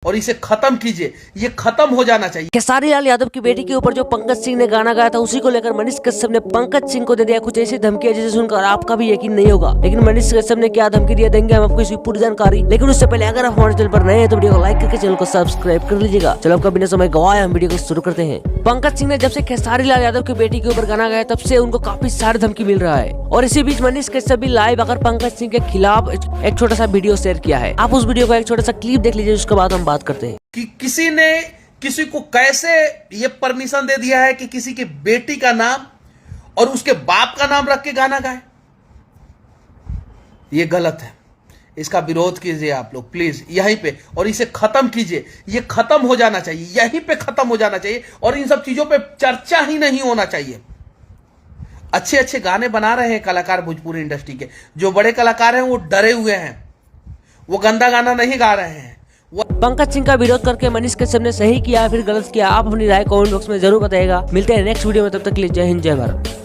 और इसे खत्म कीजिए। ये खत्म हो जाना चाहिए। खेसारी लाल यादव की बेटी के ऊपर जो पंकज सिंह ने गाना गाया था, उसी को लेकर मनीष कश्यप ने पंकज सिंह को दे दिया कुछ ऐसी धमकी जिसे सुनकर आपका भी यकीन नहीं होगा। लेकिन मनीष कश्यप ने क्या धमकी दिया देंगे हम आपको इसकी पूरी जानकारी। लेकिन उससे पहले अगर आप हमारे चैनल पर नए हैं तो वीडियो को लाइक करके चैनल को सब्सक्राइब कर लीजिएगा। चलो आपका बिना समय गवाए हम वीडियो को शुरू करते हैं। पंकज सिंह ने जब से खेसारी लाल यादव की बेटी के ऊपर गाना गाया तब से उनको काफी सारी धमकी मिल रहा है। और इसी बीच मनीष कश्यप भी लाइव आकर पंकज सिंह के खिलाफ एक छोटा सा वीडियो शेयर किया है। आप उस वीडियो को एक छोटा सा क्लिप देख लीजिए, उसके बाद हम बात करते हैं कि किसी ने किसी को कैसे ये परमिशन दे दिया है कि किसी की बेटी का नाम और उसके बाप का नाम रख के गाना गाए। ये गलत है, इसका विरोध कीजिए आप लोग प्लीज यहीं पे, और इसे खत्म कीजिए। ये खत्म हो जाना चाहिए, यहीं पे खत्म हो जाना चाहिए, और इन सब चीजों पे चर्चा ही नहीं होना चाहिए। अच्छे अच्छे गाने बना रहे हैं कलाकार भोजपुरी इंडस्ट्री के, जो बड़े कलाकार हैं वो डरे हुए हैं, वो गंदा गाना नहीं गा रहे हैं। पंकज सिंह का विरोध करके मनीष कश्यप ने सही किया फिर गलत किया, आप अपनी राय कमेंट बॉक्स में जरूर बताइएगा। मिलते हैं नेक्स्ट वीडियो में, तब तक के लिए जय हिंद जय भारत।